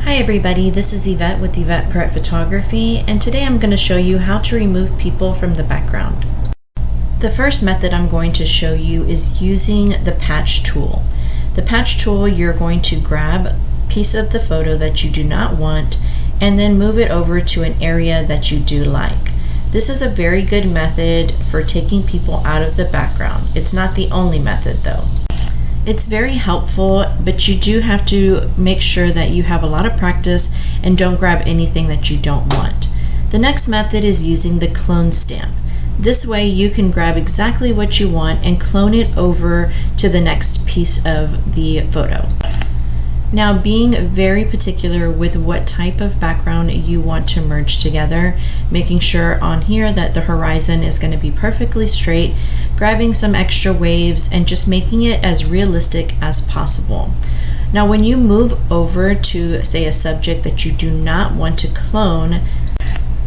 Hi everybody, this is Yvette with Yvette Pret Photography, and today I'm going to show you how to remove people from the background. The first method I'm going to show you is using the patch tool. The patch tool, you're going to grab a piece of the photo that you do not want and then move it over to an area that you do like. This is a very good method for taking people out of the background. It's not the only method though. It's very helpful, but you do have to make sure that you have a lot of practice and don't grab anything that you don't want. The next method is using the clone stamp. This way you can grab exactly what you want and clone it over to the next piece of the photo. Now, being very particular with what type of background you want to merge together, making sure on here that the horizon is going to be perfectly straight, grabbing some extra waves, and just making it as realistic as possible. Now, when you move over to, say, a subject that you do not want to clone,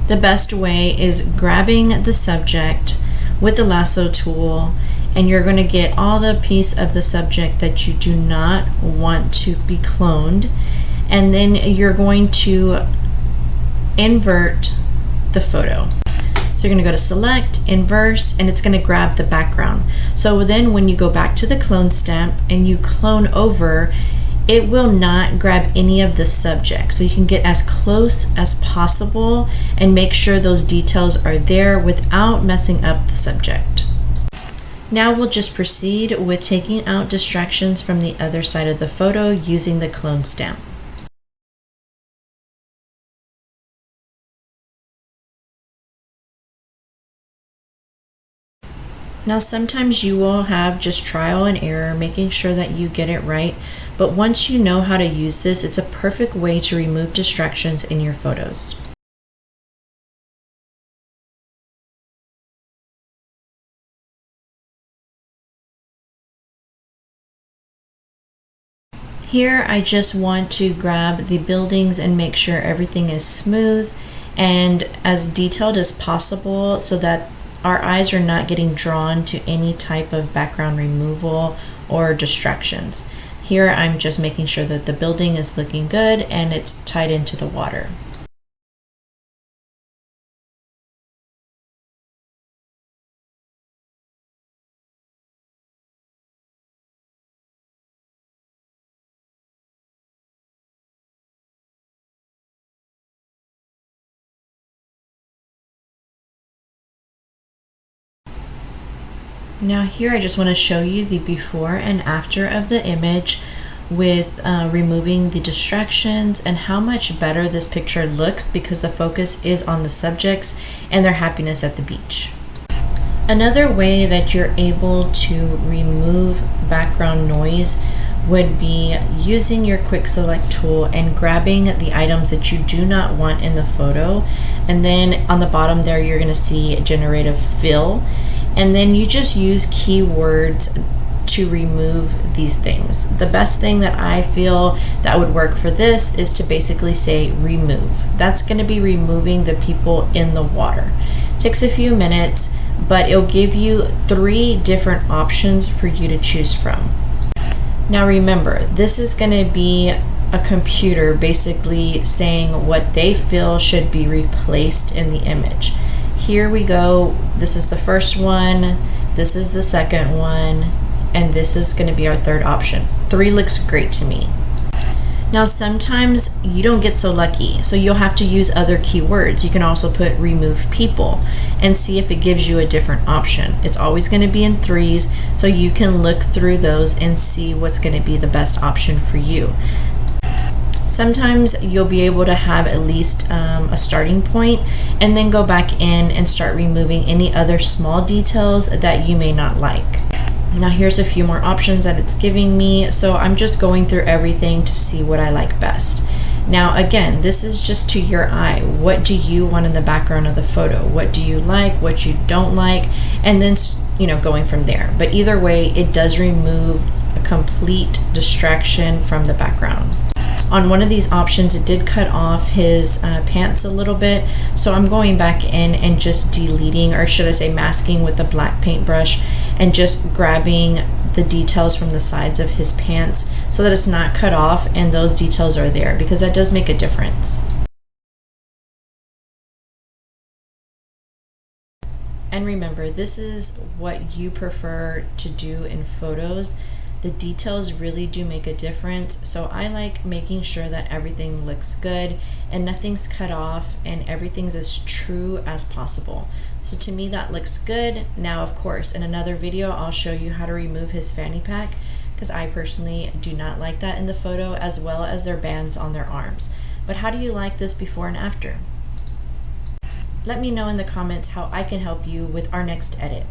the best way is grabbing the subject with the lasso tool, and you're going to get all the piece of the subject that you do not want to be cloned, and then you're going to invert the photo. So you're going to go to select, inverse, and it's going to grab the background. So then when you go back to the clone stamp and you clone over, it will not grab any of the subject. So you can get as close as possible and make sure those details are there without messing up the subject. Now we'll just proceed with taking out distractions from the other side of the photo using the clone stamp. Now sometimes you will have just trial and error, making sure that you get it right, but once you know how to use this, it's a perfect way to remove distractions in your photos. Here I just want to grab the buildings and make sure everything is smooth and as detailed as possible so that our eyes are not getting drawn to any type of background removal or distractions. Here I'm just making sure that the building is looking good and it's tied into the water. Now here I just want to show you the before and after of the image with removing the distractions and how much better this picture looks because the focus is on the subjects and their happiness at the beach. Another way that you're able to remove background noise would be using your quick select tool and grabbing the items that you do not want in the photo, and then on the bottom there you're going to see generate a fill. And then you just use keywords to remove these things. The best thing that I feel that would work for this is to basically say remove. That's going to be removing the people in the water. Takes a few minutes, but it'll give you 3 different options for you to choose from. Now remember, this is going to be a computer basically saying what they feel should be replaced in the image. Here we go. This is the first one, this is the second one, and this is going to be our third option. 3 looks great to me. Now sometimes you don't get so lucky, so you'll have to use other keywords. You can also put remove people and see if it gives you a different option. It's always going to be in 3s, so you can look through those and see what's going to be the best option for you. Sometimes you'll be able to have at least a starting point and then go back in and start removing any other small details that you may not like. Now here's a few more options that it's giving me, so I'm just going through everything to see what I like best. Now again, this is just to your eye. What do you want in the background of the photo? What do you like, what you don't like, and then going from there. But either way, it does remove a complete distraction from the background. On one of these options, it did cut off his pants a little bit, so I'm going back in and just deleting, or should I say masking with the black paintbrush, and just grabbing the details from the sides of his pants so that it's not cut off and those details are there, because that does make a difference. And remember, this is what you prefer to do in photos. The details really do make a difference. So I like making sure that everything looks good and nothing's cut off and everything's as true as possible. So to me that looks good. Now, of course, in another video, I'll show you how to remove his fanny pack, because I personally do not like that in the photo, as well as their bands on their arms. But how do you like this before and after? Let me know in the comments how I can help you with our next edit.